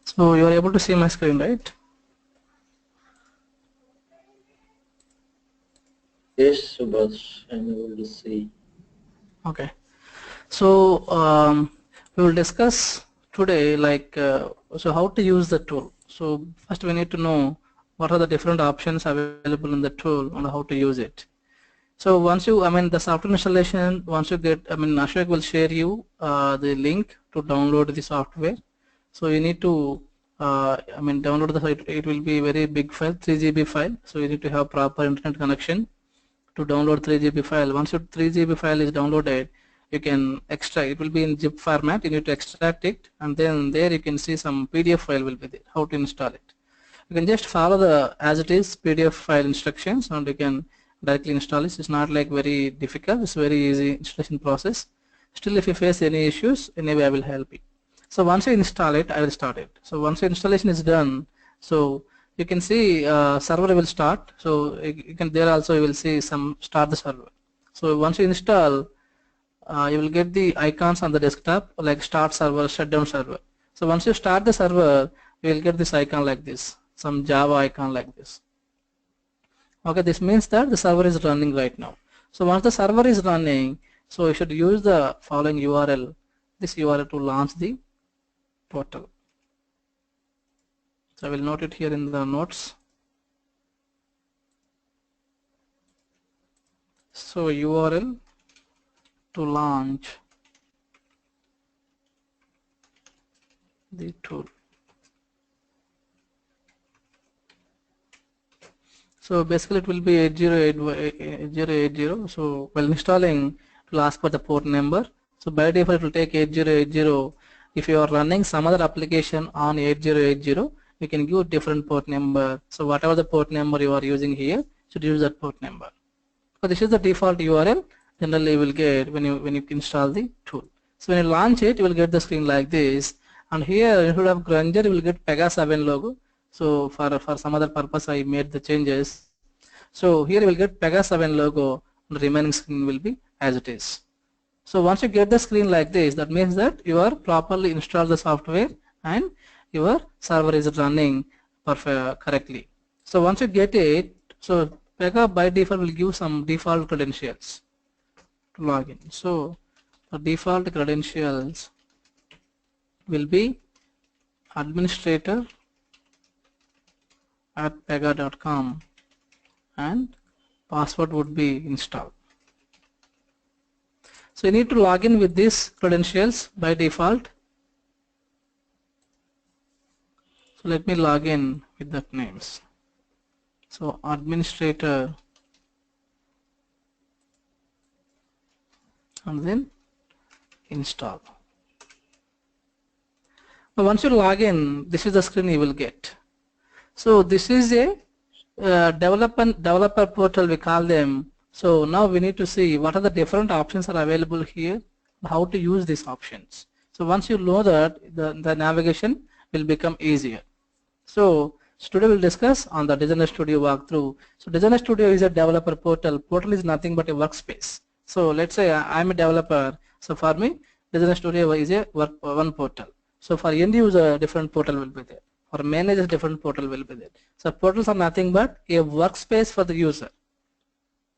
So you are able to see my screen, right? Yes, Subhash, I'm able to see. Okay. So we will discuss today so how to use the tool. So first we need to know what are the different options available in the tool and how to use it. So once you, the software installation, once you get, Ashok will share you the link to download the software. So you need to, download the site. It will be a very big file, 3 GB file. So you need to have proper internet connection to download 3 GB file. Once your 3 GB file is downloaded, you can extract. It will be in zip format. You need to extract it, and then there you can see some PDF file will be there. How to install it? You can just follow the as it is PDF file instructions, and you can directly install it. It's not like very difficult. It's very easy installation process. Still, if you face any issues, anyway I will help you. So once you install it, I will start it. So once the installation is done, so you can see server will start. So you can there also you will see some start the server. So once you install, you will get the icons on the desktop like start server, shutdown server. So once you start the server, you will get this icon like this, some Java icon like this. Okay, this means that the server is running right now. So once the server is running, so you should use the following URL, this URL to launch the portal. So I will note it here in the notes. So URL to launch the tool. So basically it will be 8080. So while installing, it will ask for the port number. So by default it will take 8080. If you are running some other application on 8080, you can give different port number. So whatever the port number you are using here, should use that port number. So this is the default URL generally you will get when you install the tool. So when you launch it, you will get the screen like this. And here instead of Granger, you will get Pega 7 logo. So for some other purpose, I made the changes. So here you will get Pega 7 logo. The remaining screen will be as it is. So once you get the screen like this, that means that you are properly installed the software and your server is running correctly. So once you get it, so Pega by default will give some default credentials to log in. So the default credentials will be administrator at pega.com and password would be installed. So you need to log in with these credentials by default. So let me log in with that names. So administrator and then install. Now once you log in, this is the screen you will get. So this is a developer portal, we call them. So now we need to see what are the different options are available here, how to use these options. So once you know that, the navigation will become easier. So today we'll discuss on the Designer Studio walkthrough. So Designer Studio is a developer portal. Portal is nothing but a workspace. So let's say I'm a developer. So for me, Designer Studio is a one portal. So for end user, different portal will be there. For managers, different portal will be there. So portals are nothing but a workspace for the user.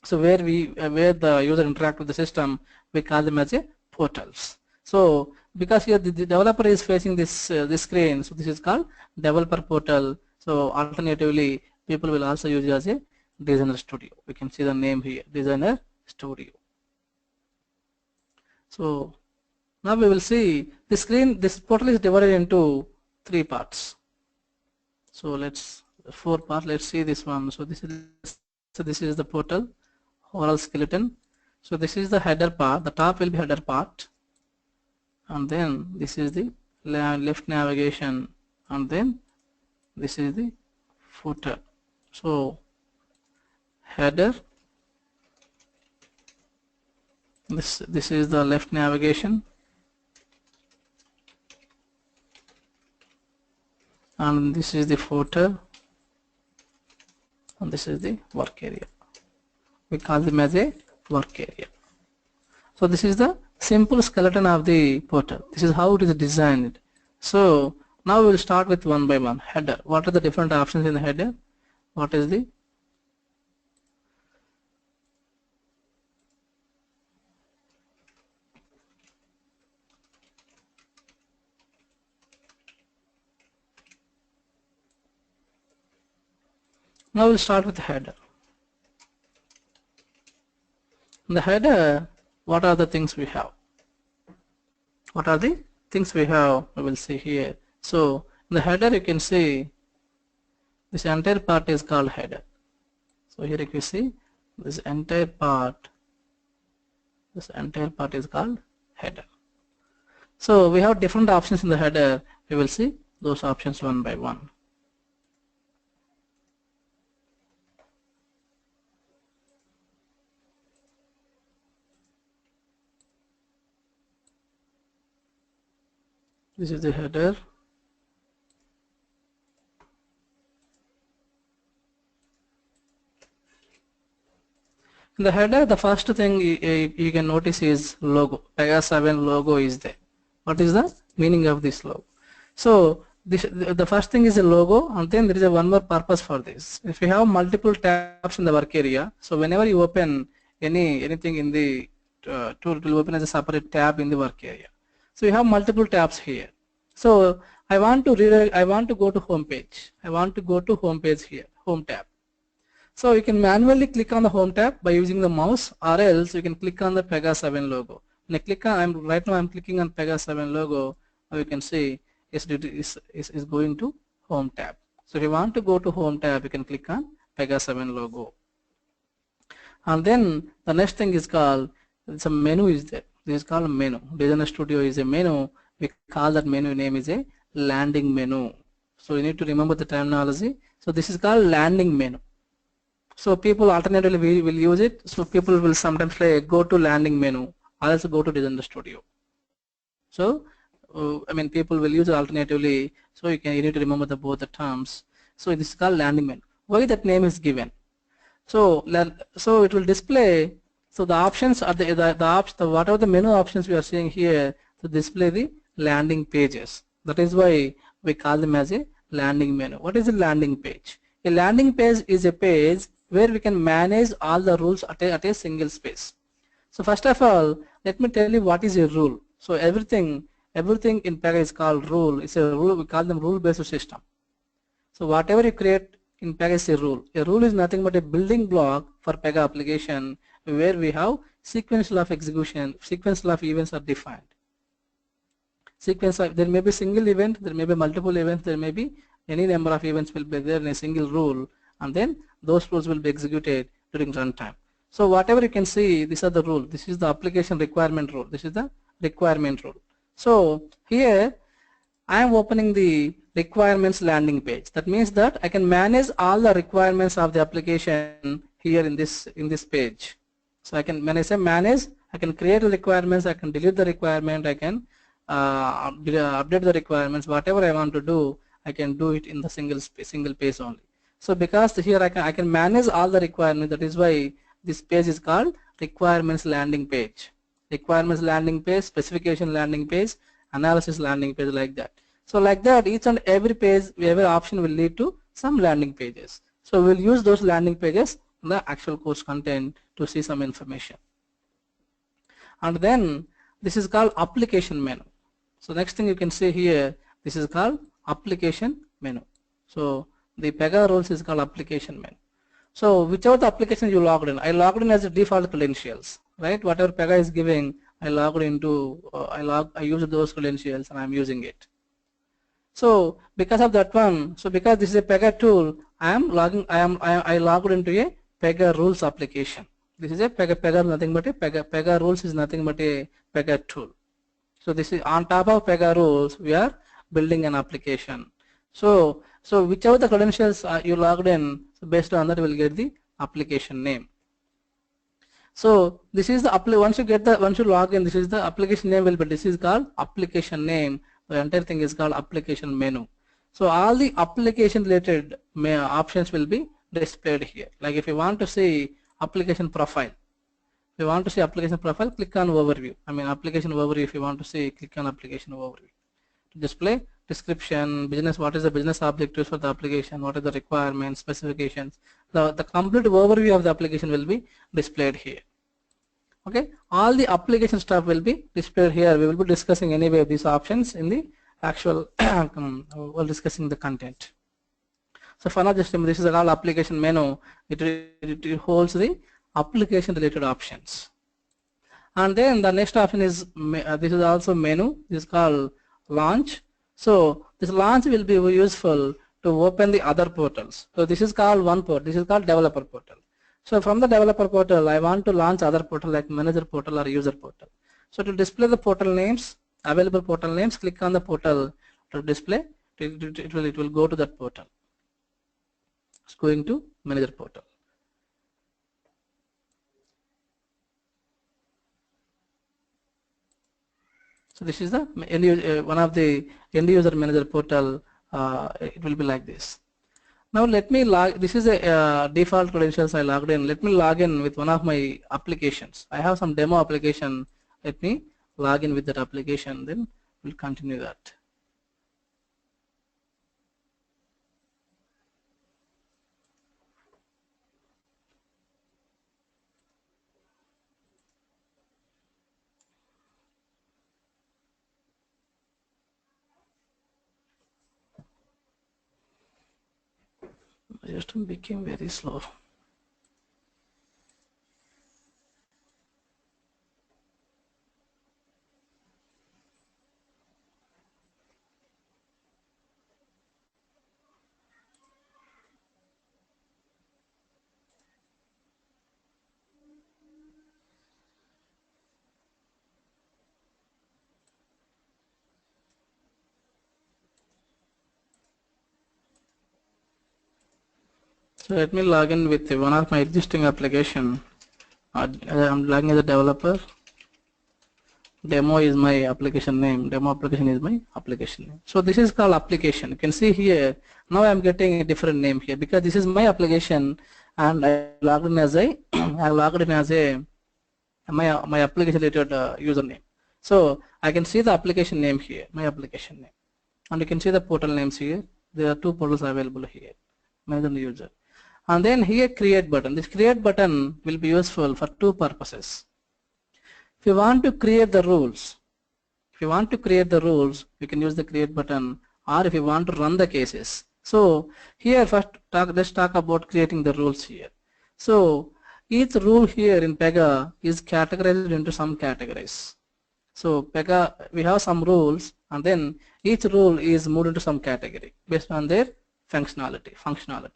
So where the user interact with the system, we call them as a portals. So because here the developer is facing this screen, so this is called developer portal. So alternatively, people will also use it as a Designer Studio. We can see the name here, Designer Studio. So now we will see the screen. This portal is divided into 3 parts. So let's 4 parts. Let's see this one. So this is the portal overall skeleton. So this is the header part. The top will be header part, and then this is the left navigation, and then this is the footer. So header, this is the left navigation, and this is the footer, and this is the work area. We call them as a work area. So this is the simple skeleton of the portal. This is how it is designed. So Now we will start with one by one. Header. What are the different options in the header? What is the Now we'll start with the header. In the header, what are the things we have? What are the things we have? We will see here. So in the header you can see this entire part is called header. So here you can see this entire part is called header. So we have different options in the header. We will see those options one by one. This is the header. In the header, the first thing you can notice is logo. Pega 7 logo is there. What is the meaning of this logo? So the first thing is a logo, and then there is one more purpose for this. If you have multiple tabs in the work area, so whenever you open anything in the tool, it will open as a separate tab in the work area. So you have multiple tabs here. So I want to go to home page. I want to go to home page here, home tab. So you can manually click on the home tab by using the mouse, or else you can click on the Pega 7 logo. When I click on, right now I'm clicking on Pega 7 logo. Now you can see is going to home tab. So if you want to go to home tab, you can click on Pega 7 logo. And then the next thing is called, it's a menu is there. This is called menu. Designer Studio is a menu. We call that menu name is a landing menu. So you need to remember the terminology. So this is called landing menu. So people alternatively will use it. So people will sometimes say go to landing menu, or else go to Designer Studio. So I mean people will use it alternatively. So you need to remember both the terms. So this is called landing menu. Why that name is given? So it will display. So the options are whatever the menu options we are seeing here to display the landing pages. That is why we call them as a landing menu. What is a landing page? A landing page is a page where we can manage all the rules at a single space. So first of all, let me tell you what is a rule. So everything in Pega is called rule. It's a rule. We call them rule-based system. So whatever you create in Pega is a rule. A rule is nothing but a building block for Pega application where we have sequential of execution, sequential of events are defined. There may be single event, there may be multiple events, there may be any number of events will be there in a single rule, and then those rules will be executed during runtime. So whatever you can see, these are the rules. This is the application requirement rule. This is the requirement rule. So here I am opening the requirements landing page. That means that I can manage all the requirements of the application here in this page. So when I say manage, I can create the requirements, I can delete the requirement, I can update the requirements. Whatever I want to do, I can do it in the single page only. So because here I can manage all the requirements, that is why this page is called requirements landing page. Requirements landing page, specification landing page, analysis landing page, like that. So like that, each and every page, every option will lead to some landing pages. So we'll use those landing pages in the actual course content to see some information. And then this is called application menu. So next thing you can see here, this is called application menu. So the Pega rules is called application menu. So whichever the application you logged in, I logged in as a default credentials, right? Whatever Pega is giving, I logged into, I used those credentials and I'm using it. So because of that one, so because this is a Pega tool, I logged into a Pega rules application. This is a Pega nothing but a Pega rules is nothing but a Pega tool. So this is on top of Pega rules, we are building an application. So whichever the credentials you logged in, so based on that you will get the application name. So this is the once you log in, this is the application name will be, this is called application name. The entire thing is called application menu. So all the application related options will be displayed here. Like if you want to see application profile, if you want to see application profile, click on overview. I mean application overview. If you want to see, click on application overview to display description, business, what is the business objectives for the application, what are the requirements, specifications. The complete overview of the application will be displayed here. Okay, all the application stuff will be displayed here. We will be discussing anyway these options in the actual while discussing the content. So for now, just this is all application menu. It holds the application related options. And then the next option is this is also menu. This is called launch. So this launch will be useful to open the other portals. So this is called one port. This is called developer portal. So from the developer portal, I want to launch other portal like manager portal or user portal. So to display the portal names, available portal names, click on the portal to display. It will go to that portal. It's going to manager portal. So this is the one of the end user manager portal. It will be like this. Now let me log. This is a default credentials I logged in. Let me log in with one of my applications. I have some demo application. Let me log in with that application. Then we'll continue that. The system became very slow. So let me log in with one of my existing application. I'm logging as a developer. Demo is my application name. Demo application is my application name. So this is called application. You can see here. Now I'm getting a different name here because this is my application, and I logged in as a my application related username. So I can see the application name here, my application name, and you can see the portal names here. There are two portals available here, manager and user. And then here create button. This create button will be useful for two purposes. If you want to create the rules, we can use the create button, or if you want to run the cases. So here first let's talk about creating the rules here. So each rule here in Pega is categorized into some categories. So Pega, we have some rules, and then each rule is moved into some category based on their functionality.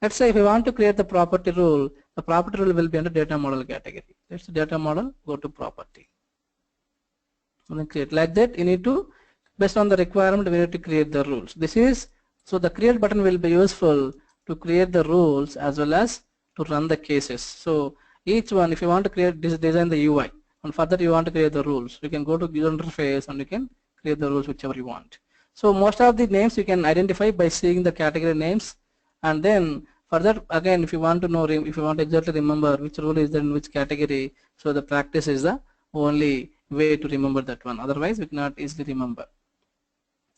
Let's say if we want to create the property rule, the property rule will be under data model category. Let's data model, go to property. And then create like that. You need to, based on the requirement, we need to create the rules. This is, so the create button will be useful to create the rules as well as to run the cases. So each one, if you want to create, design the UI, and further you want to create the rules, you can go to user interface and you can create the rules whichever you want. So most of the names you can identify by seeing the category names. And then further again, if you want to know, if you want to exactly remember which rule is there in which category, so the practice is the only way to remember that one. Otherwise, we cannot easily remember.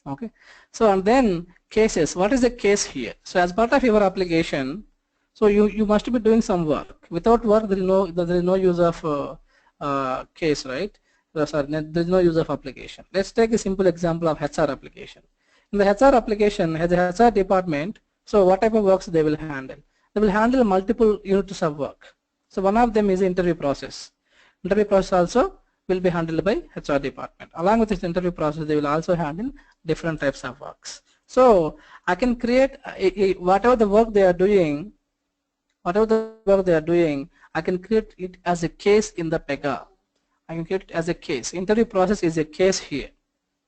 Okay. So and then cases. What is the case here? So as part of your application, so you must be doing some work. Without work, there is no use of case, right? Sorry, there is no use of application. Let's take a simple example of HR application. In the HR application, as a HR department. So what type of works they will handle? They will handle multiple units of work. So one of them is the interview process. Interview process also will be handled by HR department. Along with this interview process, they will also handle different types of works. So I can create whatever the work they are doing, I can create it as a case in the Pega. I can create it as a case. Interview process is a case here.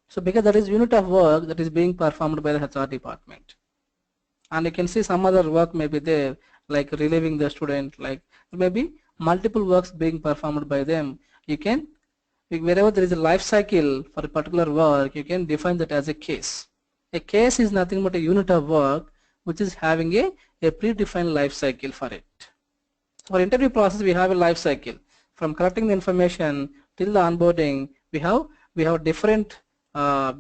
So because that is unit of work that is being performed by the HR department. And you can see some other work may be there, like relieving the student, like maybe multiple works being performed by them. You can, wherever there is a life cycle for a particular work, you can define that as a case. A case is nothing but a unit of work which is having a predefined life cycle for it. For interview process, we have a life cycle. From collecting the information till the onboarding, we have different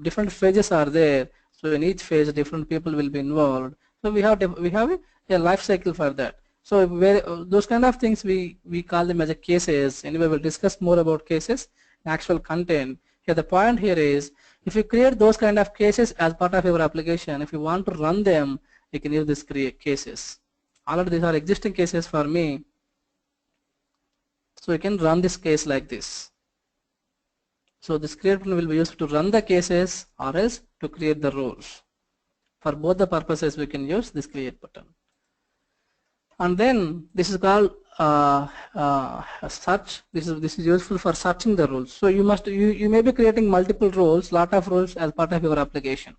different phases are there. So in each phase, different people will be involved. So we have a life cycle for that. So where those kind of things we call them as a cases. Anyway, we'll discuss more about cases, actual content. Here the point here is, if you create those kind of cases as part of your application, if you want to run them, you can use this create cases. Already these are existing cases for me. So you can run this case like this. So this create button will be used to run the cases or else to create the rules. For both the purposes we can use this create button. And then this is called search. This is useful for searching the rules. So you may be creating multiple rules, lot of rules as part of your application.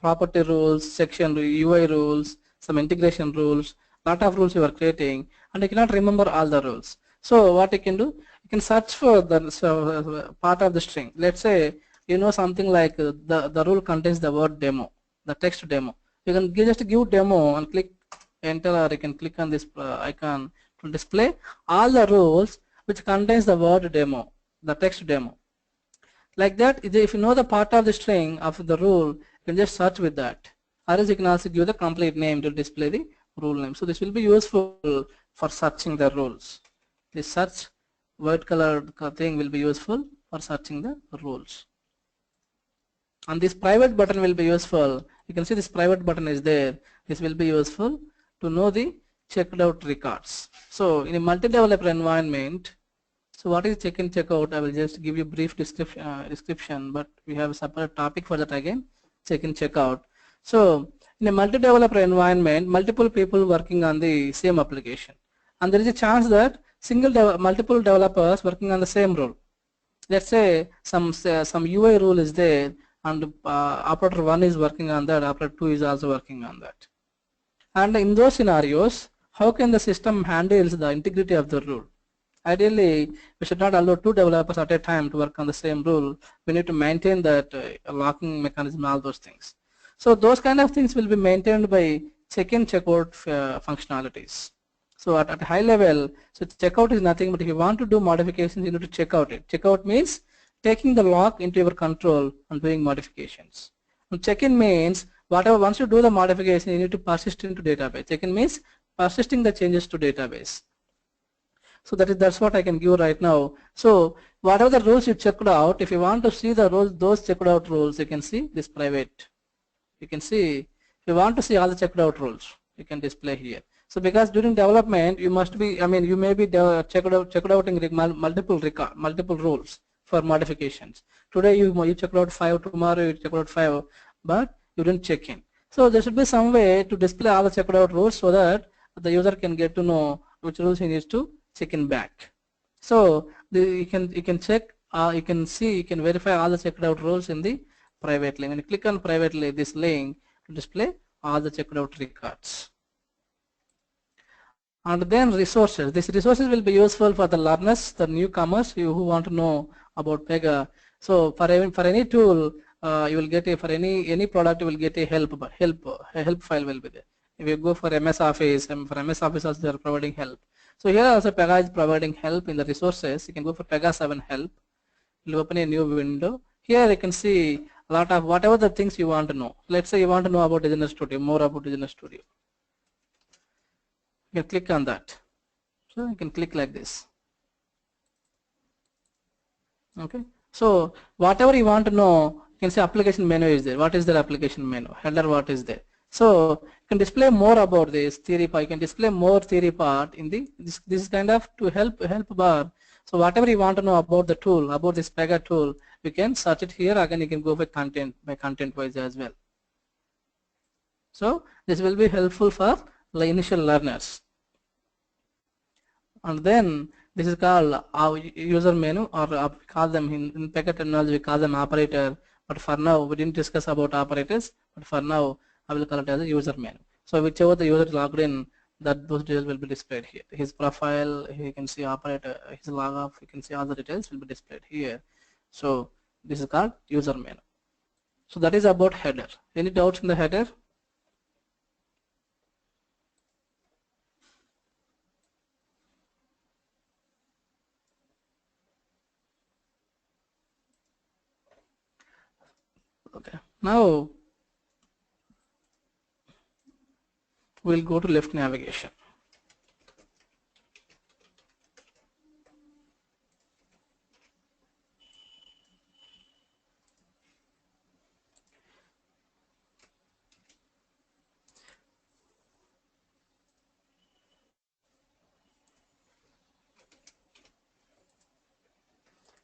Property rules, section UI rules, some integration rules, lot of rules you are creating, and you cannot remember all the rules. So what you can do, you can search for the part of the string. Let's say you know something like the rule contains the word demo, the text demo. You can just give demo and click enter, or you can click on this icon to display all the rules which contains the word demo, the text demo. Like that, if you know the part of the string of the rule, you can just search with that. Or else you can also give the complete name to display the rule name. So this will be useful for searching the rules. This search white colored thing will be useful for searching the rules. And this private button will be useful. You can see this private button is there. This will be useful to know the checked out records. So in a multi-developer environment, so what is check in check out? I will just give you brief description, but we have a separate topic for that again, check in check out. So in a multi-developer environment, multiple people working on the same application, and there is a chance that multiple developers working on the same role. Let's say some UI rule is there, and operator 1 is working on that, operator 2 is also working on that. And in those scenarios, how can the system handles the integrity of the rule? Ideally, we should not allow two developers at a time to work on the same rule. We need to maintain that locking mechanism, all those things. So those kind of things will be maintained by check-in, check-out functionalities. So at a high level, so checkout is nothing but if you want to do modifications, you need to check out it. Checkout means taking the lock into your control and doing modifications. And check-in means whatever, once you do the modification, you need to persist into database. Check-in means persisting the changes to database. So that's what I can give right now. So whatever the rules you checked out, if you want to see the rules, those checked out rules, you can see this private. You can see, if you want to see all the checked out rules, you can display here. So because during development, you must be, I mean, you may be checked out in multiple rules for modifications. Today you checked out 5, tomorrow you checked out 5, but you didn't check in. So there should be some way to display all the checked out rules so that the user can get to know which rules he needs to check in back. So you can check, you can see, you can verify all the checked out rules in the privately. When you click on privately, this link to display all the checked out records. And then resources. These resources will be useful for the learners, the newcomers who want to know about Pega. So for any tool, you will get for any product, you will get a help file will be there. If you go for MS Office, and for MS Office also they are providing help. So here also Pega is providing help in the resources. You can go for Pega 7 help. You will open a new window. Here you can see a lot of whatever the things you want to know. Let's say you want to know about Designer Studio, more about Designer Studio. You can click on that. So you can click like this. Okay. So whatever you want to know, you can say application menu is there. What is the application menu? Header, what is there? So you can display more about this theory part. You can display more theory part in the this is kind of to help bar. So whatever you want to know about the tool, about this Pega tool, you can search it here. Again, you can go by content wise as well. So this will be helpful for the initial learners. And then this is called our user menu, or we call them in Pega terminology we call them operator. But for now we didn't discuss about operators. But for now I will call it as a user menu. So whichever the user is logged in, that those details will be displayed here. His profile, you can see operator, his log off, you can see all the details will be displayed here. So this is called user menu. So that is about header. Any doubts in the header? Okay, now we'll go to left navigation.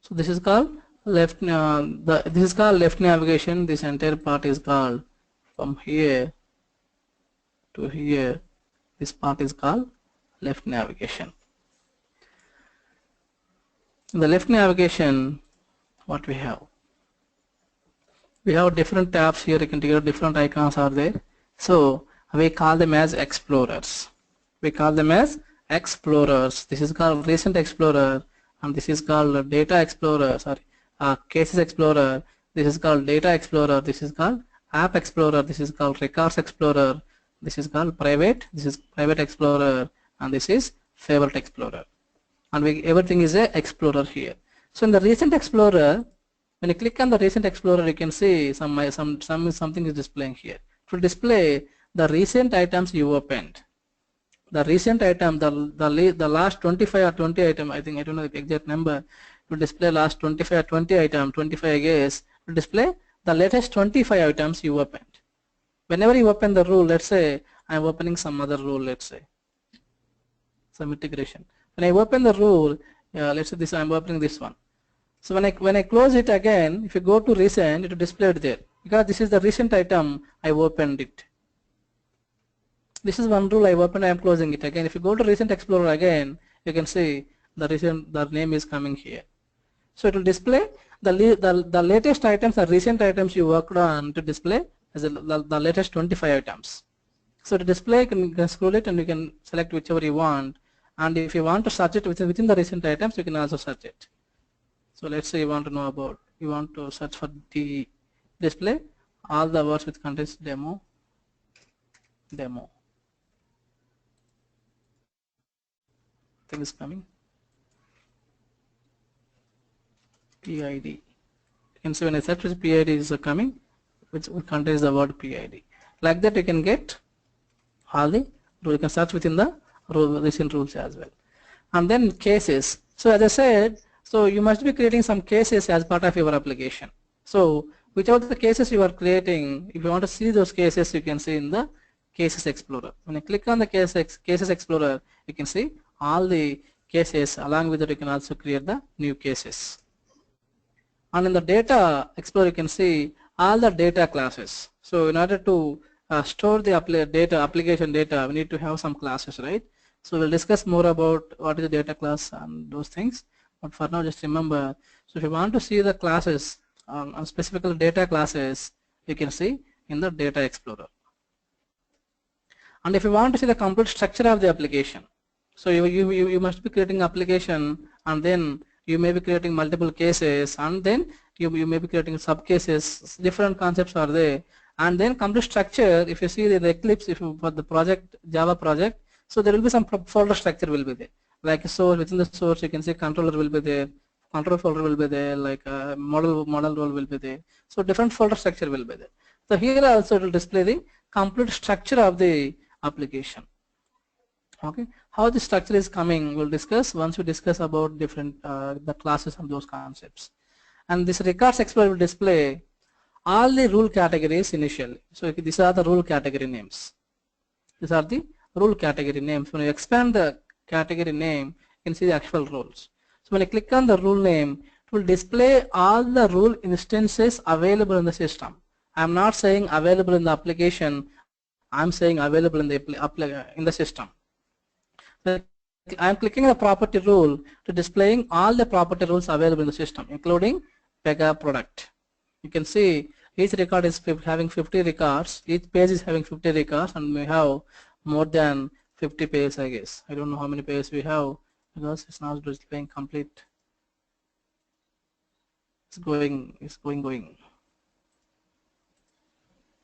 So this is called left. This is called left navigation. This entire part is called from here to here. This part is called left navigation. In the left navigation, what we have? We have different tabs here. You can take different icons are there. So we call them as explorers. We call them as explorers. This is called recent explorer, and this is called data explorer. Sorry, cases explorer. This is called data explorer. This is called app explorer. This is called records explorer. This is called private. This is private explorer, and this is favorite explorer. And everything is a explorer here. So in the recent explorer, when you click on the recent explorer, you can see something is displaying here. It will display the recent items you opened. The recent item, the last 25 or 20 item, I think, I don't know the exact number, it will display last 25 or 20 item, 25 I guess, will display the latest 25 items you opened. Whenever you open the rule, let's say I'm opening some other rule, let's say some integration. When I open the rule, let's say this, I'm opening this one. So when I close it again, if you go to recent, it will display it there because this is the recent item I opened it. This is one rule I opened, I am closing it again. If you go to recent explorer again, you can see the name is coming here. So it will display the latest items, the recent items you worked on to display as the latest 25 items. So to display, you can scroll it and you can select whichever you want. And if you want to search it within the recent items, you can also search it. So let's say you want to search for the display all the words which contains demo. Thing is coming. PID. You can see when I search which PID is coming, which contains the word PID. Like that you can get all the rules. You can search within the recent rules as well. And then cases. So as I said, so you must be creating some cases as part of your application. So whichever the cases you are creating, if you want to see those cases, you can see in the Cases Explorer. When you click on the Cases Explorer, you can see all the cases. Along with that, you can also create the new cases. And in the Data Explorer, you can see all the data classes. So in order to store the application data, we need to have some classes, right? So we'll discuss more about what is the data class and those things. But for now, just remember, so if you want to see the classes, specifically data classes, you can see in the Data Explorer. And if you want to see the complete structure of the application, so you must be creating application, and then you may be creating multiple cases, and then you may be creating sub cases. Different concepts are there. And then complete structure, if you see the Eclipse, for the project, Java project, so there will be some folder structure will be there. Like a source, within the source you can see controller will be there, control folder will be there, like a model role will be there. So different folder structure will be there. So here also it will display the complete structure of the application. Okay, how the structure is coming we'll discuss once we discuss about different the classes and those concepts. And this Records Explorer will display all the rule categories initially. So these are the rule category names. These are the rule category names. When you expand the category name, you can see the actual rules. So when you click on the rule name, it will display all the rule instances available in the system. I am not saying available in the application. I am saying available in the system. So I am clicking the property rule to displaying all the property rules available in the system, including Pega product. You can see each record is having 50 records. Each page is having 50 records, and we have more than 50 pages, I guess. I don't know how many pages we have because it's not displaying complete. It's going.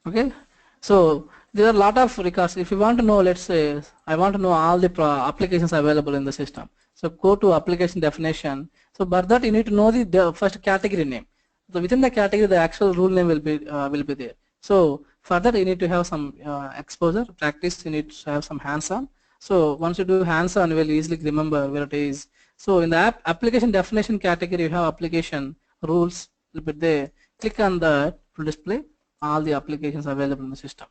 Okay. So there are a lot of records. If you want to know, let's say I want to know all the applications available in the system. So go to application definition. So for that you need to know the first category name. So within the category, the actual rule name will be there. So for that, you need to have some exposure, practice. You need to have some hands-on. So once you do hands-on, you will easily remember where it is. So in the application definition category, you have application rules will be there. Click on that to display all the applications available in the system.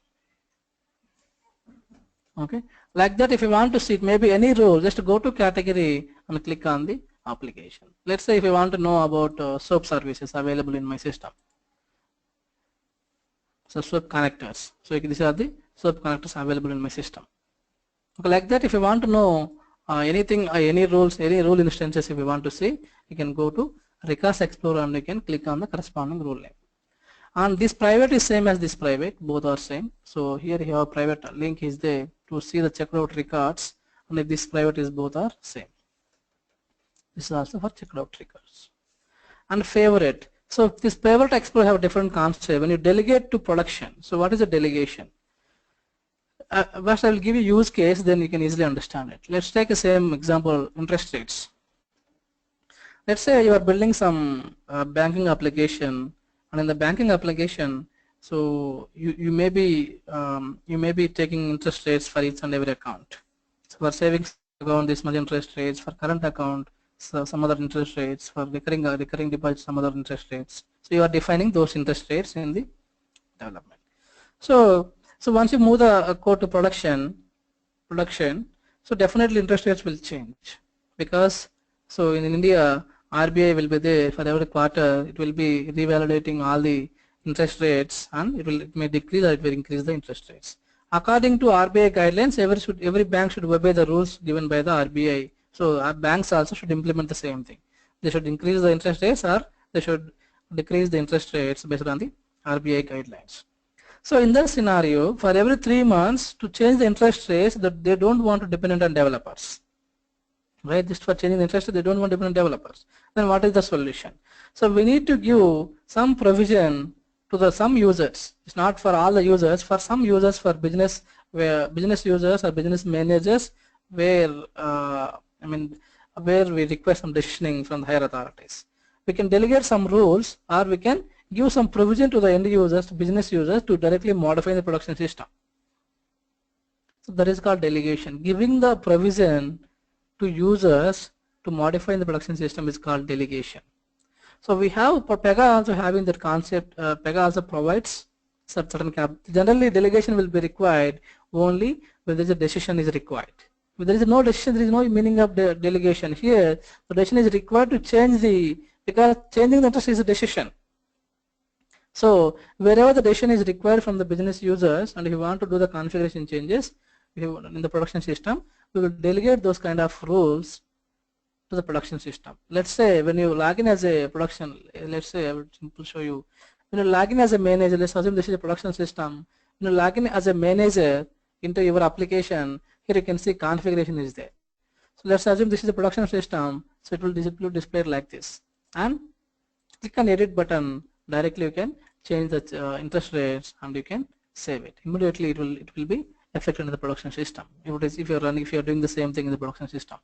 Okay, like that. If you want to see maybe any rule, just go to category and click on the application. Let's say if you want to know about SOAP services available in my system. So SOAP connectors. So these are the SOAP connectors available in my system. Okay, like that. If you want to know anything, any rules, any rule instances, if you want to see, you can go to Recast Explorer and you can click on the corresponding rule name. And this private is same as this private, both are same. So here you have private link is there to see the checked out records, and if this private is both are same. This is also for checked out records. And favorite. So this favorite explorer have different concept. When you delegate to production, so what is a delegation? First I will give you use case, then you can easily understand it. Let's take the same example, interest rates. Let's say you are building some banking application, and in the banking application, so you may be taking interest rates for each and every account. So for savings account, this much interest rates. For current account, so some other interest rates. For recurring deposit, some other interest rates. So you are defining those interest rates in the development. So once you move the code to production, so definitely interest rates will change, because so in India, RBI will be there for every quarter. It will be revalidating all the interest rates, and it may decrease or it will increase the interest rates. According to RBI guidelines, every bank should obey the rules given by the RBI. So our banks also should implement the same thing. They should increase the interest rates, or they should decrease the interest rates based on the RBI guidelines. So in that scenario, for every 3 months to change the interest rates, that they don't want to depend on developers. Right, just for changing the interest, they don't want different developers. Then what is the solution? So we need to give some provision to some users. It's not for all the users. For some users, for business, where business users or business managers, where where we require some decisioning from the higher authorities. We can delegate some rules, or we can give some provision to the end users, to business users, to directly modify the production system. So that is called delegation. Giving the provision to users to modify in the production system is called delegation. So we have Pega also having that concept. Pega also provides certain generally delegation will be required only when there is a decision is required. If there is no decision, there is no meaning of the delegation. Here the decision is required to change because changing the interest is a decision. So wherever the decision is required from the business users, and if you want to do the configuration changes in the production system, we will delegate those kind of rules to the production system. Let's say when you log in as a production, let's say I will simply show you. When you log in as a manager, let's assume this is a production system. When you log in as a manager into your application, here you can see configuration is there. So let's assume this is a production system, so it will display like this. And click on edit button, directly you can change the interest rates and you can save it. Immediately it will be affected in the production system. If you are doing the same thing in the production system.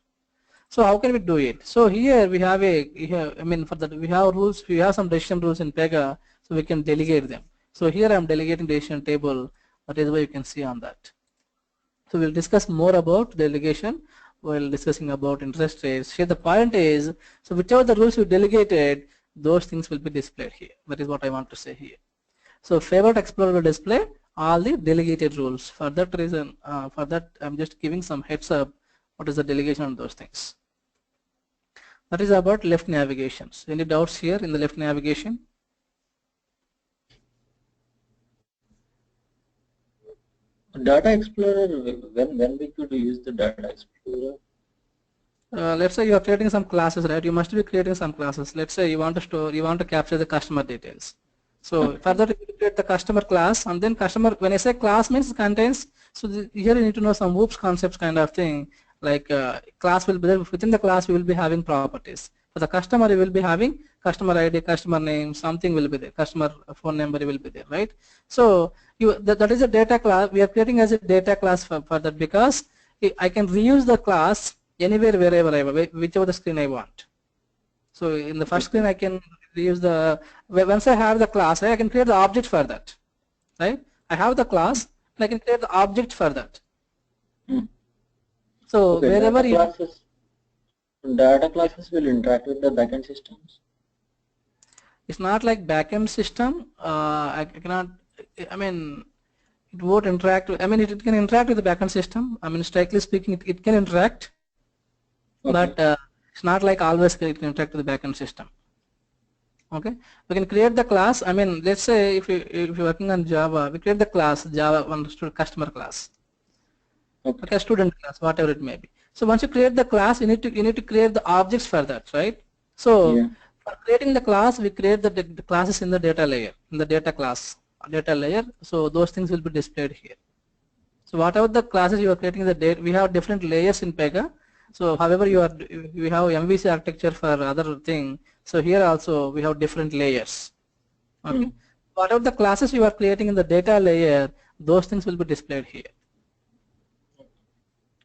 So how can we do it? So here we have for that we have rules. We have some decision rules in Pega, so we can delegate them. So here I am delegating decision table. That is why you can see on that. So we'll discuss more about delegation while discussing about interest rates. Here the point is, so whichever the rules you delegated, those things will be displayed here. That is what I want to say here. So favorite explorer will display all the delegated rules. For that reason, I'm just giving some heads up what is the delegation on those things. That is about left navigations. Any doubts here in the left navigation? Data Explorer, when we could use the Data Explorer? Let's say you are creating some classes, right? You must be creating some classes. Let's say you want to capture the customer details. So further you create the customer class, and then customer, when I say class means contains, so here you need to know some OOPS concepts kind of thing, like class will be there. Within the class we will be having properties. For the customer you will be having customer ID, customer name, something will be there, customer phone number will be there, right? So that is a data class. We are creating as a data class for that, because I can reuse the class anywhere, wherever I want, whichever the screen I want. So in the first screen I can use the, once I have the class, right, I can create the object for that, right? I have the class and I can create the object for that. So Okay, wherever data classes will interact with the backend systems. it's not like backend system. I cannot. I mean, it won't interact. I mean, it can interact with the backend system. I mean, strictly speaking, it can interact, Okay. but it's not like always it can interact with the backend system. Okay, we can create the class. I mean, let's say if you're working on Java, we create the class Java customer class, okay, student class, whatever it may be. So once you create the class, you need to create the objects for that, right? So Yeah. for creating the class, we create the classes in the data layer, in the data class data layer. So those things will be displayed here. So whatever the classes you are creating in the data, we have different layers in Pega. So however we have MVC architecture for other thing. So here also we have different layers. Okay. Whatever the classes you are creating in the data layer, those things will be displayed here.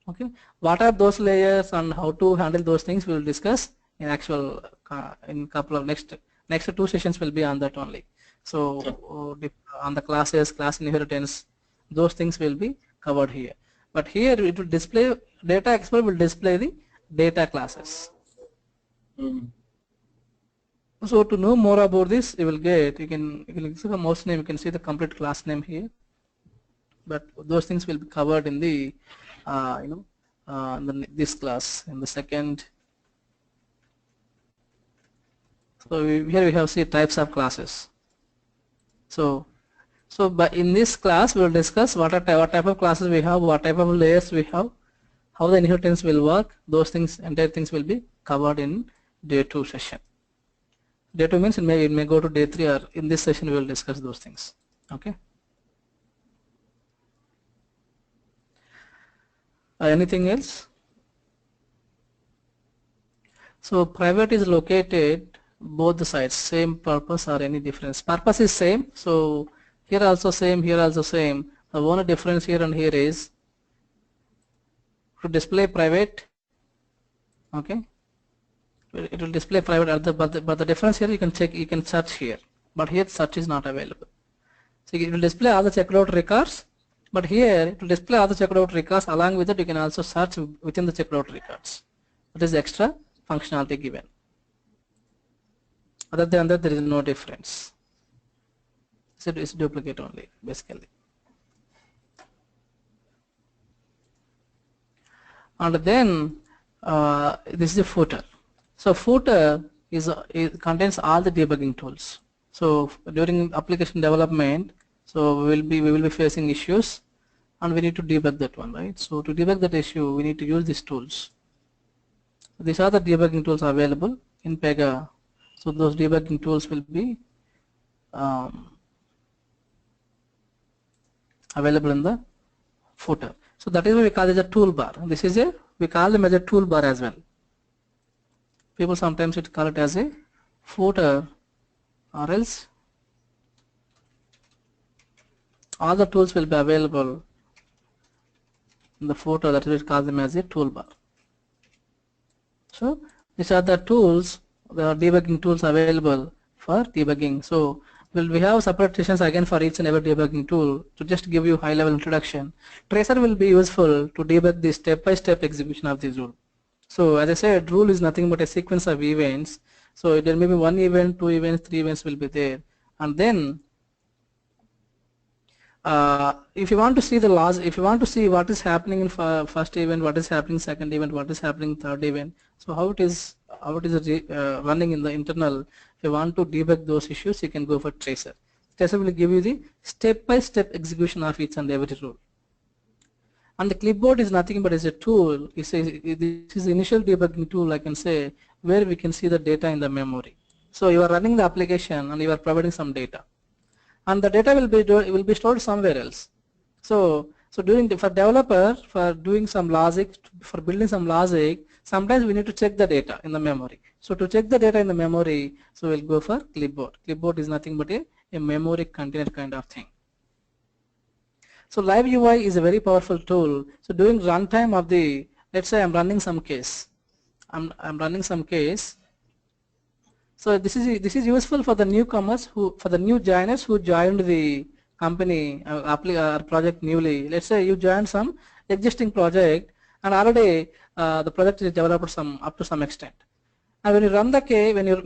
Okay. What are those layers and how to handle those things we will discuss in actual in couple of next 2 sessions will be on that only. So on the classes, class inheritance, those things will be covered here. But here it will display, Data Explorer will display the data classes. So to know more about this, you will get, you can see the mouse name, you can see the complete class name here. But those things will be covered in the this class in the second. So here we have see types of classes. So but in this class we will discuss what type of classes we have, what type of layers we have, how the inheritance will work. Those things, entire things will be covered in day 2 session. Day 2 means it may go to day 3, or in this session we will discuss those things. Okay. Anything else? So private is located both the sides, same purpose or any difference? Purpose is same. So here also same, here also same. The only difference here and here is to display private. Okay, it will display private at the, but the difference here, you can check, you can search here, but here search is not available. So it will display all the checked out records, but here it will display all the checked out records. Along with it, you can also search within the checked out records. That is extra functionality given. Other than that, there is no difference. So it's duplicate only, basically. And then this is the footer. So footer it contains all the debugging tools. So during application development, so we will be facing issues, and we need to debug that one, right? So to debug that issue, we need to use these tools. These are the debugging tools available in Pega. So those debugging tools will be available in the footer. So that is why we call it a toolbar. This is we call them as a toolbar as well. People sometimes call it as a footer, or else all the tools will be available in the footer. That is why we call them as a toolbar. So these are the tools, the debugging tools available for debugging. So we have separate sessions again for each and every debugging tool. To just give you high level introduction, tracer will be useful to debug the step-by-step execution of this rule. So as I said, rule is nothing but a sequence of events. So there may be 1 event, 2 events, 3 events will be there, and then if you want to see the logs, if you want to see what is happening in first event, what is happening second event, what is happening third event, so how it is running in the internal, if you want to debug those issues, you can go for tracer. Tracer will give you the step-by-step execution of each and every rule. And the clipboard is nothing but is a tool. This is the initial debugging tool, I can say, where we can see the data in the memory. So you are running the application and you are providing some data, and the data will be stored somewhere else. So during for developer, for doing some logic, for building some logic, sometimes we need to check the data in the memory. So to check the data in the memory, so we'll go for clipboard. Clipboard is nothing but a memory container kind of thing. So Live UI is a very powerful tool. So during runtime of the, let's say I'm running some case, I'm running some case. So this is useful for the newcomers for the new joiners who joined the company project newly. Let's say you joined some existing project and already the project is developed up to some extent. And when you run the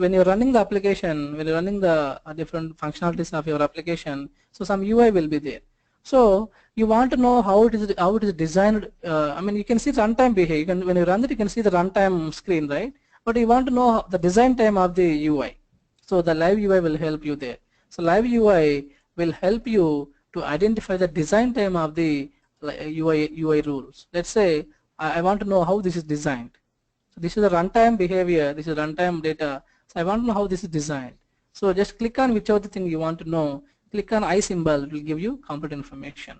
when you're running the application, when you're running the different functionalities of your application, so some UI will be there. So you want to know how it is designed. I mean, you can see runtime behavior. When you run it, you can see the runtime screen, right? But you want to know the design time of the UI. So the live UI will help you there. So live UI will help you to identify the design time of the UI rules. Let's say I want to know how this is designed. So this is the runtime behavior, this is runtime data. So I want to know how this is designed. So just click on whichever thing you want to know. Click on I symbol, it will give you complete information.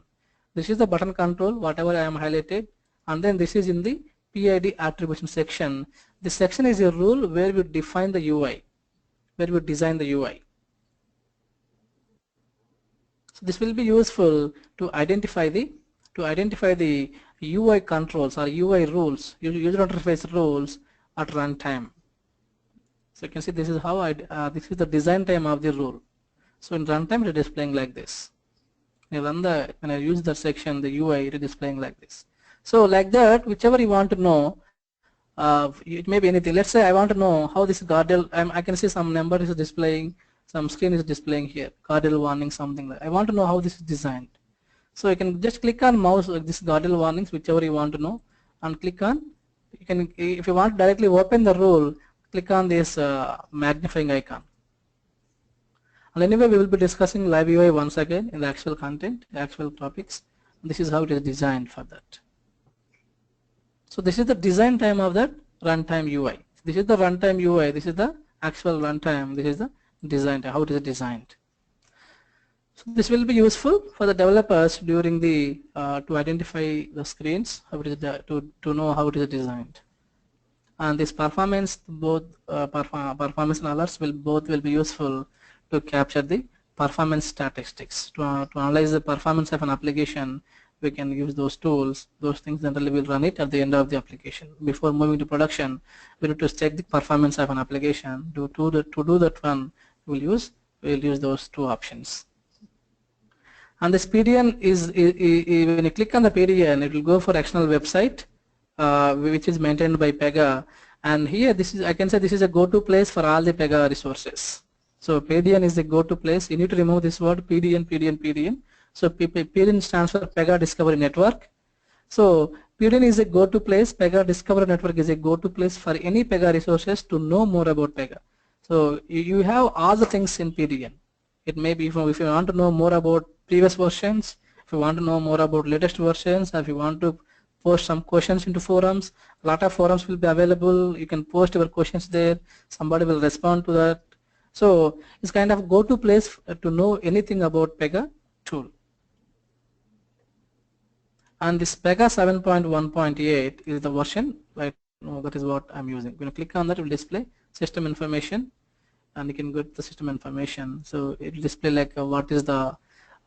This is the button control, whatever I am highlighted, and then this is in the PID attribution section. This section is a rule where we define the UI, where we design the UI. So this will be useful to identify the UI controls or UI rules, user interface rules at runtime. So you can see this is how this is the design time of the rule. So in runtime it is displaying like this. When I use that section, the UI, it is displaying like this. So like that, whichever you want to know, it may be anything. Let's say I want to know how this guardrail, I can see some number is displaying, some screen is displaying here, guardrail warning, something like that. I want to know how this is designed. So you can just click on mouse this guardrail warnings, whichever you want to know, and click on, you can, if you want to directly open the rule, click on this magnifying icon. And anyway, we will be discussing live UI once again in the actual content, the actual topics. This is how it is designed for that. So this is the design time of that runtime UI. This is the runtime UI, this is the actual runtime, this is the design time, how it is designed. So this will be useful for the developers during the to identify the screens, how it is to know how it is designed. And this performance, both performance and alerts will be useful to capture the performance statistics. To analyze the performance of an application, we can use those tools. Those things generally will run it at the end of the application. Before moving to production, we need to check the performance of an application. To do that one, we'll use those two options. And this PDN is when you click on the PDN, it will go for external website, which is maintained by Pega. And here, I can say this is a go-to place for all the Pega resources. So PDN is the go-to place. You need to remove this word PDN. So PDN stands for Pega Discovery Network. So PDN is a go-to place. Pega Discovery Network is a go-to place for any Pega resources to know more about Pega. So you have all the things in PDN. It may be if you want to know more about previous versions, if you want to know more about latest versions, or if you want to post some questions into forums, a lot of forums will be available. You can post your questions there. Somebody will respond to that. So it's kind of go-to place to know anything about Pega tool. And this Pega 7.1.8 is the version, right? That is what I'm using. When you click on that, it will display system information, and you can go to the system information. So it will display like what is the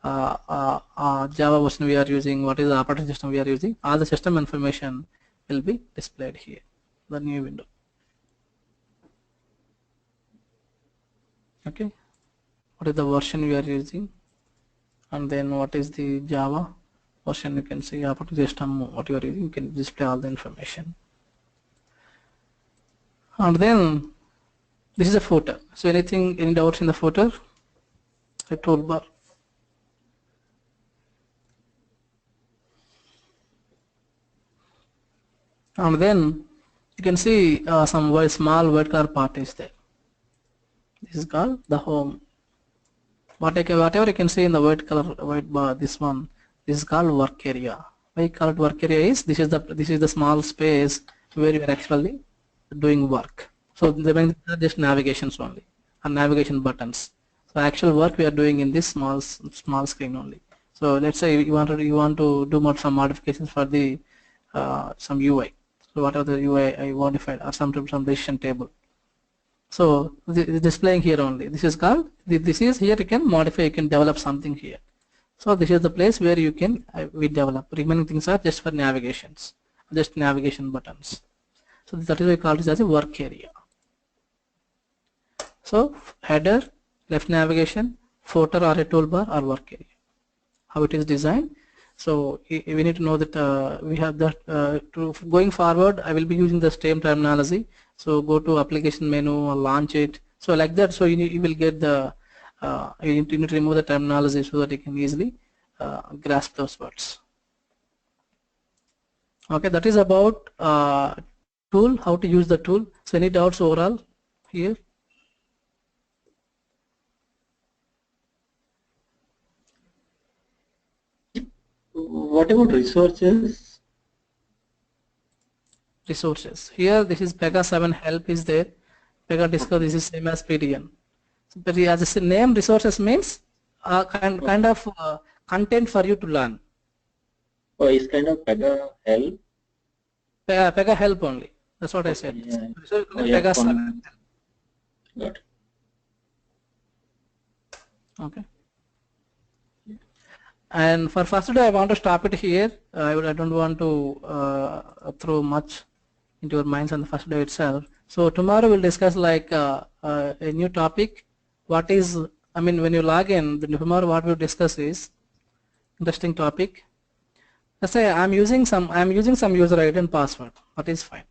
Java version we are using, what is the operating system we are using. All the system information will be displayed here, the new window. Okay, what is the version we are using, and then what is the Java version. You can see operating system what you are using. You can display all the information. And then this is a footer. So any doubts in the footer? A toolbar. And then you can see some small white color part is there. This is called the home. Whatever you can see in the white bar, this is called work area. Why called work area is this is the small space where you are actually doing work. So they are just navigations only, and navigation buttons. So actual work we are doing in this small screen only. So let's say you want to do some modifications for the some UI. So whatever the UI I modified, or some decision table. So the displaying here only. This is called here you can modify, you can develop something here. So this is the place where you can we develop. Remaining things are just for navigations, just navigation buttons. So that is why we call this as a work area. So header, left navigation, footer or a toolbar or work area. How it is designed. So we need to know that we have that going forward. I will be using the same terminology. So go to application menu or launch it. So like that. So you will get the you need to remove the terminology so that you can easily grasp those words. Okay, that is about tool, how to use the tool. So any doubts overall here? What about resources? Resources. Here this is Pega 7 help is there. Pega Discover, this is same as PDN. So, but as the name resources means kind of content for you to learn. Oh, it's kind of Pega help. Pega help only. That's what I said. Yeah. So Oh, yeah, Pega 7. Got it. Okay. And for first day, I want to stop it here. I don't want to throw much into your minds on the first day itself. So tomorrow we'll discuss like a new topic. What is, I mean, when you log in, then tomorrow what we'll discuss is interesting topic. Let's say I'm using some user ID and password. That is fine.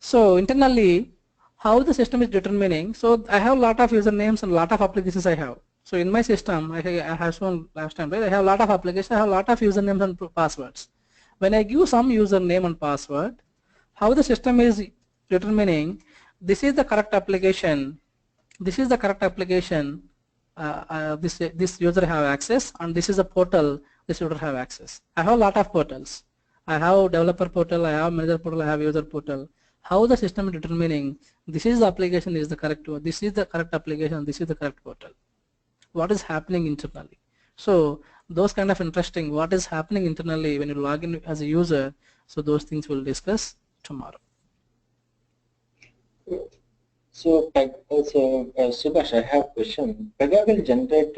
So internally, how the system is determining. So I have a lot of usernames and a lot of applications I have. So in my system, I have shown last time, right? I have a lot of applications, I have a lot of usernames and passwords. When I give some username and password, how the system is determining this is the correct application, this is the correct application, this user have access, and this is a portal this user have access. I have a lot of portals. I have developer portal, I have manager portal, I have user portal. How the system is determining this is the application is the correct one, this is the correct application, this is the correct portal. What is happening internally? So those kind of interesting what is happening internally when you log in as a user. So those things we'll discuss tomorrow. So, Subhash, I have a question. Pega will generate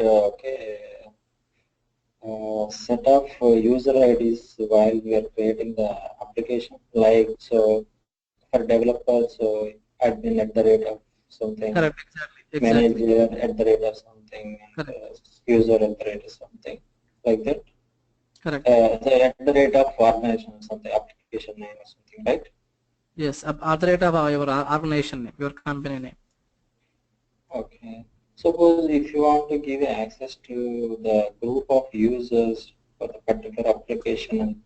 set of user IDs while we are creating the application. Like so, for developers, so admin at the rate of something. Correct. Exactly. Manager at the rate of something. User at the rate of something. Like that. Correct. At the rate of organization or something, application name or something, right? Yes, at the rate of your organization name, your company name. Okay. Suppose if you want to give access to the group of users for the particular application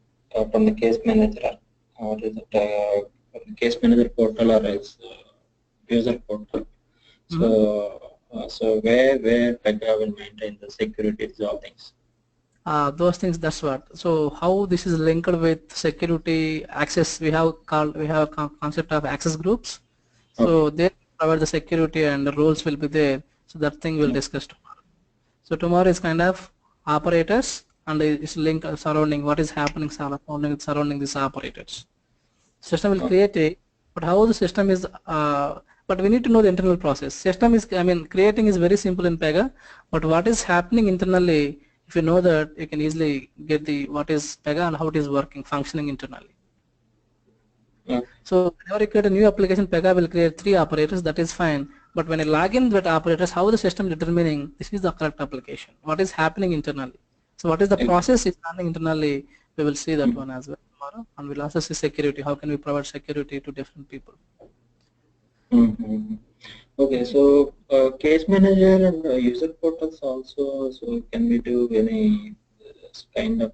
from the case manager, what is it, case manager portal or else user portal. So, so where Pega will maintain the security, all things. Those things, that's what. So how this is linked with security access, we have a concept of access groups. So they provide the security and the roles will be there. So that thing we'll discuss tomorrow. So tomorrow is kind of operators and it's linked surrounding what is happening surrounding these operators. System will create it, but how the system is but we need to know the internal process. System is, I mean, creating is very simple in Pega, but what is happening internally, if you know that, you can easily get the what is Pega and how it is working, functioning internally. So whenever you create a new application, Pega will create 3 operators, that is fine. But when you log in with operators, how the system determining this is the correct application, what is happening internally. So what is the process is running internally, we will see that one as well tomorrow, and we'll also see security, how can we provide security to different people. Okay, so case manager and user portals also, so can we do any kind of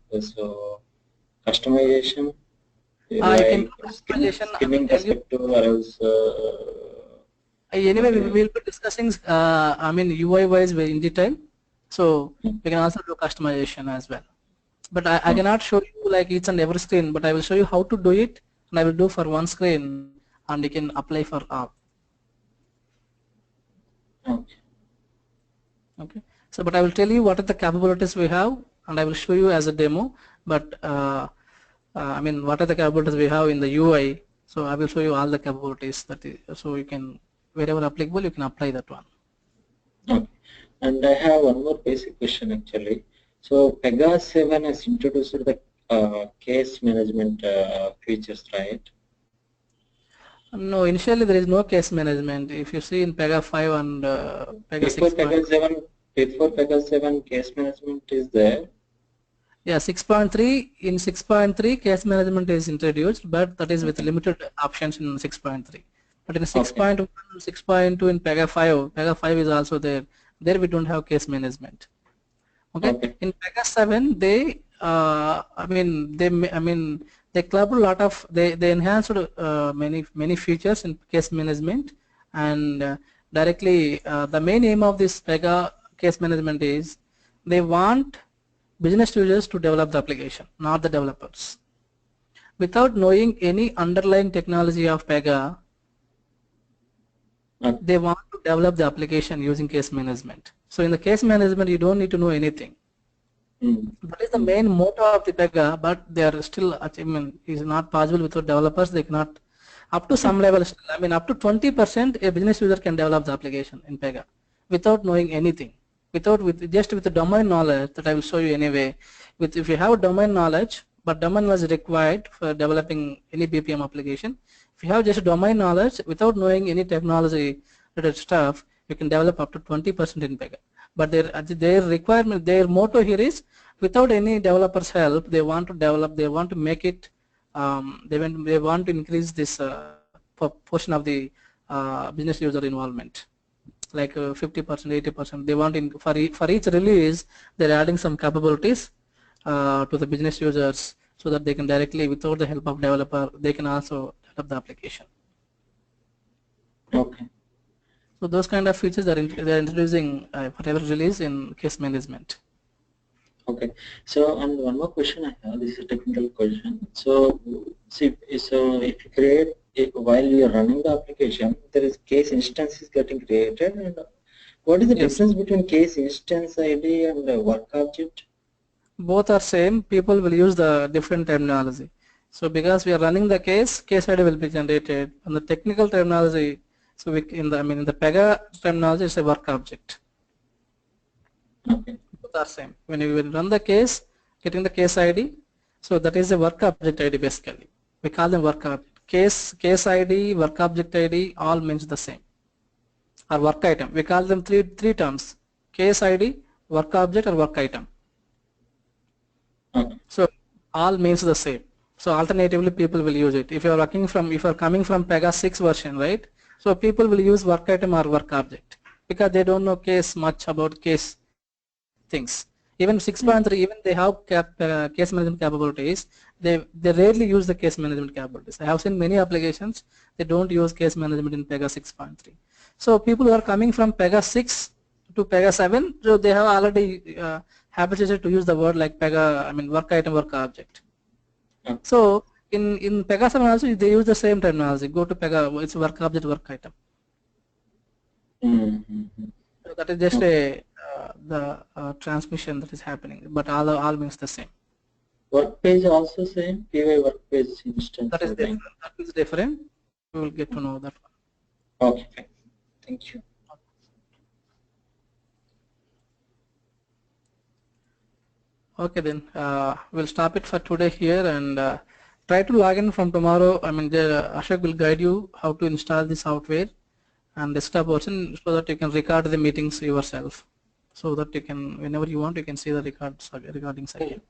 customization? Like skinning perspective or else anyway, we will be discussing I mean UI wise in detail, so we can also do customization as well. But I cannot show you like each and every screen, but I will show you how to do it, and I will do for one screen and you can apply for all. Okay, so but I will tell you what are the capabilities we have, and I will show you as a demo, but I mean what are the capabilities we have in the UI. So I will show you all the capabilities that so you can, wherever applicable, you can apply that one. Okay. And I have one more basic question actually. So Pega 7 has introduced the case management features, right? No, initially there is no case management. If you see in Pega 5 and Pega Before 6. Pega 7, before Pega 7, case management is there. Yeah, 6.3, in 6.3 case management is introduced, but that is with Okay. limited options in 6.3. But in Okay. 6.1, 6.2 in Pega 5, Pega 5 is also there. There we don't have case management. Okay. Okay. In Pega 7, they clubbed a lot of, they enhanced many features in case management, and directly the main aim of this Pega case management is they want business users to develop the application, not the developers. Without knowing any underlying technology of Pega, Okay. they want to develop the application using case management. So in the case management, you don't need to know anything. That is the main motto of the Pega, but they are still achievement is not possible without developers. They cannot, up to some level, I mean up to 20% a business user can develop the application in Pega without knowing anything, just with the domain knowledge that I will show you anyway. If you have domain knowledge, but domain was required for developing any BPM application. If you have just domain knowledge without knowing any technology related stuff, you can develop up to 20% in Pega. But their requirement, their motto here is without any developers help, they want to develop, they want to make it, they want to increase this portion of the business user involvement, like 50%, 80%. They want for each release, they're adding some capabilities to the business users so that they can directly, without the help of developer, they can also develop the application. Okay. So those kind of features they're introducing for every release in case management. Okay. So, and one more question I have. This is a technical question. So, see, so if you create while you are running the application, there is case instances getting created, and what is the difference between case instance ID and work object? Both are same. People will use the different terminology. So because we are running the case ID will be generated, and the technical terminology. So in the Pega terminology, it's a work object. Okay. Both are same. When you will run the case, getting the case ID, so that is a work object ID basically. We call them work object. Case ID, work object ID, all means the same. Or work item. We call them three terms: case ID, work object, or work item. Okay. So all means the same. So alternatively, people will use it. If you are coming from Pega 6 version, right? So people will use work item or work object because they don't know much about case things. Even 6.3, even they have case management capabilities. They rarely use the case management capabilities. I have seen many applications they don't use case management in Pega 6.3. So people who are coming from Pega 6 to Pega 7, so they have already habituated to use the word like Pega, work item, work object. Okay. So in Pega 7 also they use the same terminology. Go to Pega, it's work object, work item. So that is just the transmission that is happening, but all means the same. Work page also same. PY work page instance. That is different. That is different. We will get to know that one. Okay, fine. Thank you. Okay, then we'll stop it for today here, and try to log in from tomorrow. Ashok will guide you how to install the software and desktop version so that you can record the meetings yourself. So that you can, whenever you want, you can see the recordings again.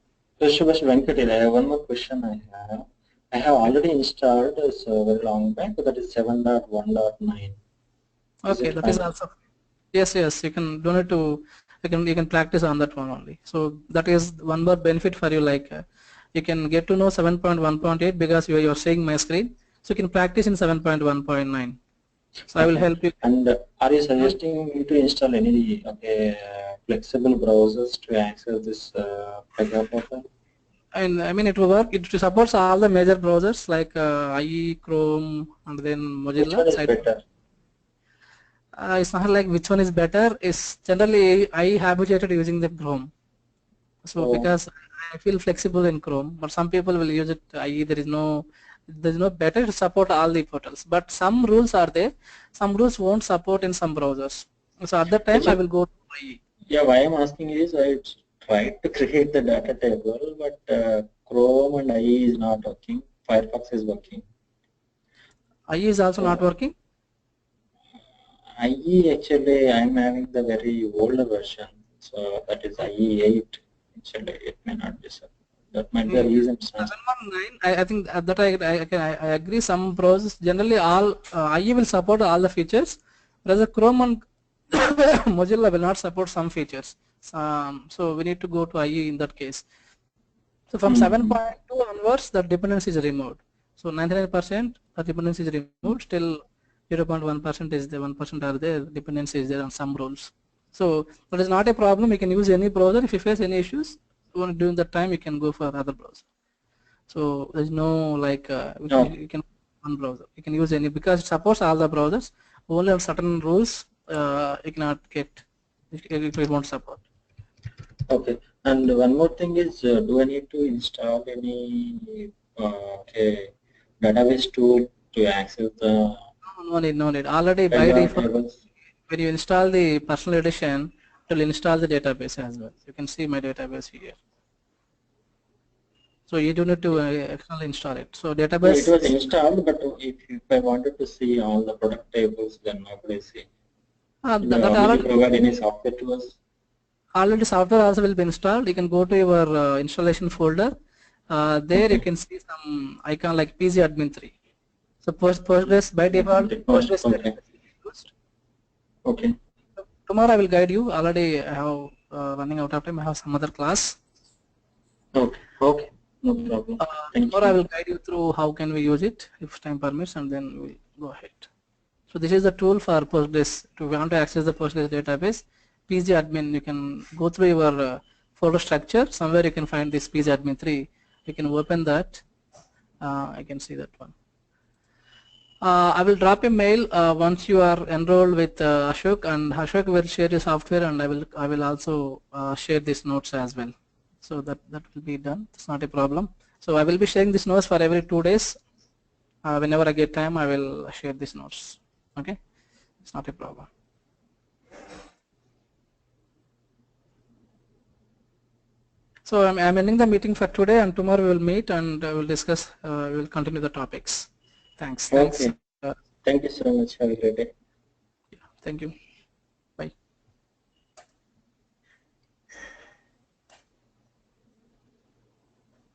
Subhash Venkatiri, I have one more question I have. I have already installed so very long back, that is 7.1.9. Okay, that is also, yes, you can donate to, you can practice on that one only. So that is one more benefit for you, like you can get to know 7.1.8 because you are seeing my screen. So you can practice in 7.1.9. So I will help you. And are you suggesting me to install any flexible browsers to access this Pega portal? And it will work. It supports all the major browsers like IE, Chrome, and then Mozilla. Which one is better? It's not like which one is better. It's generally I habituated using the Chrome. So because I feel flexible in Chrome, but some people will use it IE. There is no better to support all the portals. But some rules are there. Some rules won't support in some browsers. So at that time I will go to IE. Yeah, why I'm asking is I tried to create the data table, but Chrome and IE is not working. Firefox is working. IE is also not working? IE actually I'm having the very older version, so that is IE 8. Actually, it may not be so. That might be the reason. 719. I think that I agree. Some browsers generally all IE will support all the features, whereas the Chrome and Mozilla will not support some features. So we need to go to IE in that case. So from 7.2 onwards, the dependency is removed. So 99% the dependency is removed. Still 0.1% is the 1% are there. Dependency is there on some rules. So that is not a problem. You can use any browser. If you face any issues during that time, you can go for other browser. So there's no like you can one browser. You can use any because it supports all the browsers. Only on certain rules you cannot get. It won't support. Okay, and one more thing is, do I need to install any database tool to access the? No need, no need. Already by default, when you install the personal edition, it will install the database as well. You can see my database here. So you do need to externally install it. So database. No, it was installed, but if I wanted to see all the product tables, then how could I see? That already provide any software to us? Already software also will be installed. You can go to your installation folder. There you can see some icon like pgadmin3. So Postgres by default, Postgres okay. used. Okay. Tomorrow I will guide you. Already I have running out of time. I have some other class. Okay. Okay. No problem. Tomorrow I will guide you through how can we use it if time permits, and then we'll go ahead. So this is the tool for Postgres. To want to access the Postgres database, pgadmin. You can go through your folder structure. Somewhere you can find this pgadmin3. You can open that. I can see that one. I will drop a mail once you are enrolled with Ashok, and Ashok will share the software, and I will also share these notes as well. So that will be done. It's not a problem. So I will be sharing these notes for every 2 days. Whenever I get time, I will share these notes. Okay, it's not a problem. So I'm ending the meeting for today, and tomorrow we will meet and we will discuss. We will continue the topics. Thanks. Okay. Thank you so much. Have a great day. Yeah, thank you.